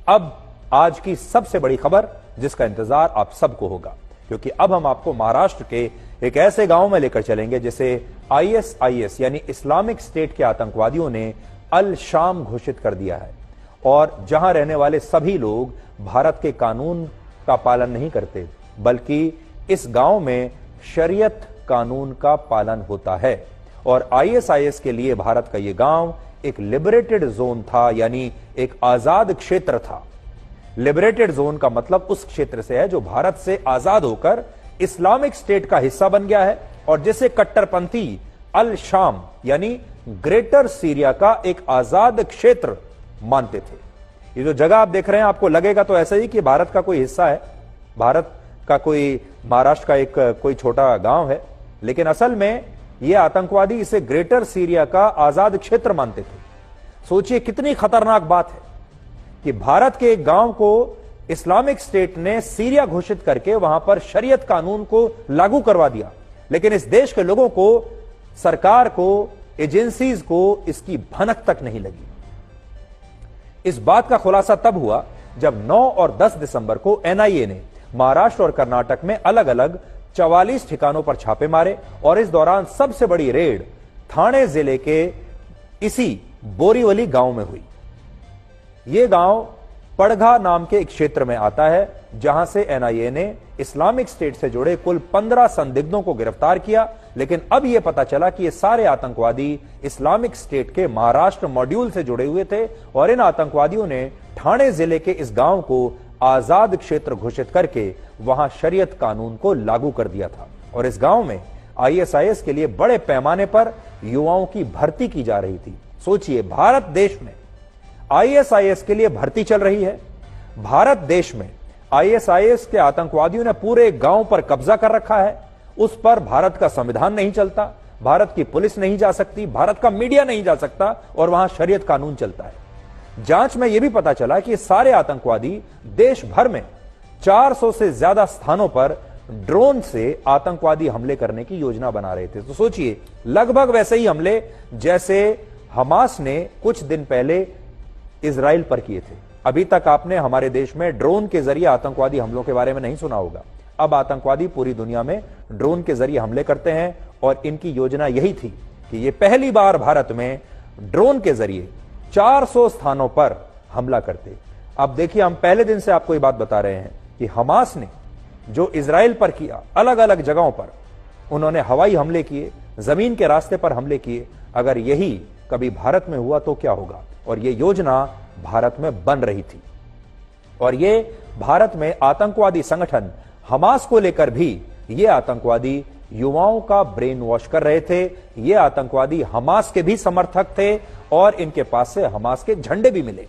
अब आज की सबसे बड़ी खबर जिसका इंतजार आप सबको होगा, क्योंकि अब हम आपको महाराष्ट्र के एक ऐसे गांव में लेकर चलेंगे जिसे आईएसआईएस यानी इस्लामिक स्टेट के आतंकवादियों ने अल शाम घोषित कर दिया है, और जहां रहने वाले सभी लोग भारत के कानून का पालन नहीं करते, बल्कि इस गांव में शरीयत कानून का पालन होता है। और आईएसआईएस के लिए भारत का यह गांव एक लिबरेटेड जोन था, यानी एक आजाद क्षेत्र था। लिबरेटेड जोन का मतलब उस क्षेत्र से है जो भारत से आजाद होकर इस्लामिक स्टेट का हिस्सा बन गया है, और जिसे कट्टरपंथी अल शाम यानी ग्रेटर सीरिया का एक आजाद क्षेत्र मानते थे। ये जो जगह आप देख रहे हैं, आपको लगेगा तो ऐसा ही कि भारत का कोई हिस्सा है, भारत का कोई महाराष्ट्र का एक कोई छोटा गांव है, लेकिन असल में ये आतंकवादी इसे ग्रेटर सीरिया का आजाद क्षेत्र मानते थे। सोचिए कितनी खतरनाक बात है कि भारत के एक गांव को इस्लामिक स्टेट ने सीरिया घोषित करके वहां पर शरीयत कानून को लागू करवा दिया, लेकिन इस देश के लोगों को, सरकार को, एजेंसीज को इसकी भनक तक नहीं लगी। इस बात का खुलासा तब हुआ जब 9 और 10 दिसंबर को एनआईए ने महाराष्ट्र और कर्नाटक में अलग अलग 44 ठिकानों पर छापे मारे, और इस दौरान सबसे बड़ी रेड थाने जिले के इसी बोरीवली गांव में हुई। यह गांव पड़घा नाम के एक क्षेत्र में आता है, जहां से एनआईए ने इस्लामिक स्टेट से जुड़े कुल 15 संदिग्धों को गिरफ्तार किया, लेकिन अब यह पता चला कि ये सारे आतंकवादी इस्लामिक स्टेट के महाराष्ट्र मॉड्यूल से जुड़े हुए थे, और इन आतंकवादियों ने ठाणे जिले के इस गांव को आजाद क्षेत्र घोषित करके वहां शरीयत कानून को लागू कर दिया था। और इस गांव में आईएसआईएस के लिए बड़े पैमाने पर युवाओं की भर्ती की जा रही थी। सोचिए, भारत देश में आईएसआईएस के लिए भर्ती चल रही है, भारत देश में आईएसआईएस के आतंकवादियों ने पूरे गांव पर कब्जा कर रखा है, उस पर भारत का संविधान नहीं चलता, भारत की पुलिस नहीं जा सकती, भारत का मीडिया नहीं जा सकता, और वहां शरीयत कानून चलता है। जांच में यह भी पता चला कि सारे आतंकवादी देश भर में 400 से ज्यादा स्थानों पर ड्रोन से आतंकवादी हमले करने की योजना बना रहे थे। तो सोचिए, लगभग वैसे ही हमले जैसे हमास ने कुछ दिन पहले इजराइल पर किए थे। अभी तक आपने हमारे देश में ड्रोन के जरिए आतंकवादी हमलों के बारे में नहीं सुना होगा। अब आतंकवादी पूरी दुनिया में ड्रोन के जरिए हमले करते हैं, और इनकी योजना यही थी कि ये पहली बार भारत में ड्रोन के जरिए 400 स्थानों पर हमला करते। अब देखिए, हम पहले दिन से आपको ये बात बता रहे हैं कि हमास ने जो इजराइल पर किया, अलग अलग जगहों पर उन्होंने हवाई हमले किए, जमीन के रास्ते पर हमले किए। अगर यही कभी भारत में हुआ तो क्या होगा? और यह योजना भारत में बन रही थी, और ये भारत में आतंकवादी संगठन हमास को लेकर भी ये आतंकवादी युवाओं का ब्रेन वॉश कर रहे थे। ये आतंकवादी हमास के भी समर्थक थे, और इनके पास से हमास के झंडे भी मिले।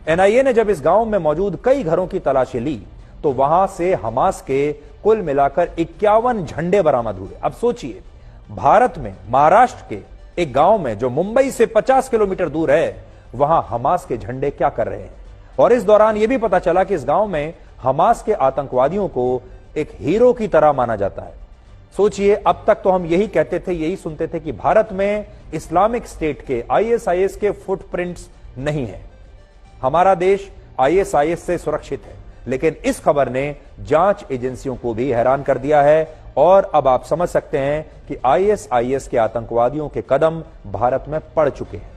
एनआईए ने जब इस गांव में मौजूद कई घरों की तलाशी ली तो वहां से हमास के कुल मिलाकर 51 झंडे बरामद हुए। अब सोचिए, भारत में महाराष्ट्र के एक गांव में जो मुंबई से 50 किलोमीटर दूर है, वहां हमास के झंडे क्या कर रहे हैं। और इस दौरान यह भी पता चला कि इस गांव में हमास के आतंकवादियों को एक हीरो की तरह माना जाता है। सोचिए, अब तक तो हम यही कहते थे, यही सुनते थे कि भारत में इस्लामिक स्टेट के, आईएसआईएस के फुटप्रिंट्स नहीं है, हमारा देश आईएसआईएस से सुरक्षित है। लेकिन इस खबर ने जांच एजेंसियों को भी हैरान कर दिया है, और अब आप समझ सकते हैं कि आईएसआईएस के आतंकवादियों के कदम भारत में पड़ चुके हैं।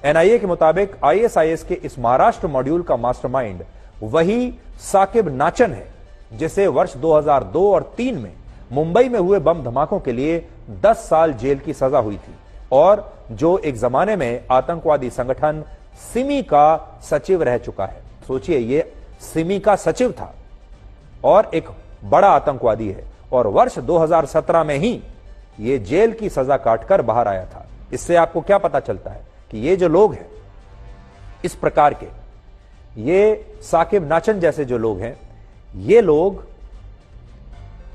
एनआईए के मुताबिक आईएसआईएस के इस महाराष्ट्र मॉड्यूल का मास्टरमाइंड वही साकिब नाचन है, जिसे वर्ष 2002 और 3 में मुंबई में हुए बम धमाकों के लिए 10 साल जेल की सजा हुई थी, और जो एक जमाने में आतंकवादी संगठन सिमी का सचिव रह चुका है। सोचिए, ये सिमी का सचिव था और एक बड़ा आतंकवादी है, और वर्ष 2017 में ही ये जेल की सजा काटकर बाहर आया था। इससे आपको क्या पता चलता है कि ये जो लोग हैं, इस प्रकार के, ये साकिब नाचन जैसे जो लोग हैं, ये लोग,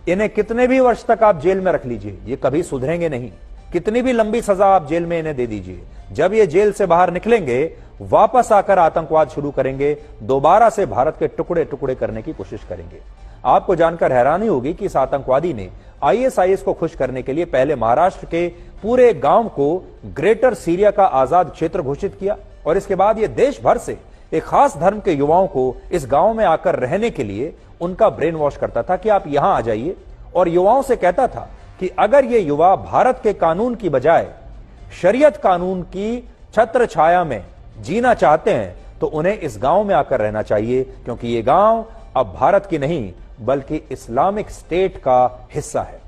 इन्हें कितने भी वर्ष तक आप जेल में रख लीजिए, ये कभी सुधरेंगे नहीं। कितनी भी लंबी सजा आप जेल में इन्हें दे दीजिए, जब ये जेल से बाहर निकलेंगे, वापस आकर आतंकवाद शुरू करेंगे, दोबारा से भारत के टुकड़े टुकड़े करने की कोशिश करेंगे। आपको जानकर हैरानी होगी कि इस आतंकवादी ने आईएसआईएस को खुश करने के लिए पहले महाराष्ट्र के पूरे गांव को ग्रेटर सीरिया का आजाद क्षेत्र घोषित किया, और इसके बाद यह देश भर से एक खास धर्म के युवाओं को इस गांव में आकर रहने के लिए उनका ब्रेन वॉश करता था कि आप यहां आ जाइए, और युवाओं से कहता था कि अगर ये युवा भारत के कानून की बजाय शरीयत कानून की छत्र छाया में जीना चाहते हैं तो उन्हें इस गांव में आकर रहना चाहिए, क्योंकि ये गांव अब भारत की नहीं बल्कि इस्लामिक स्टेट का हिस्सा है।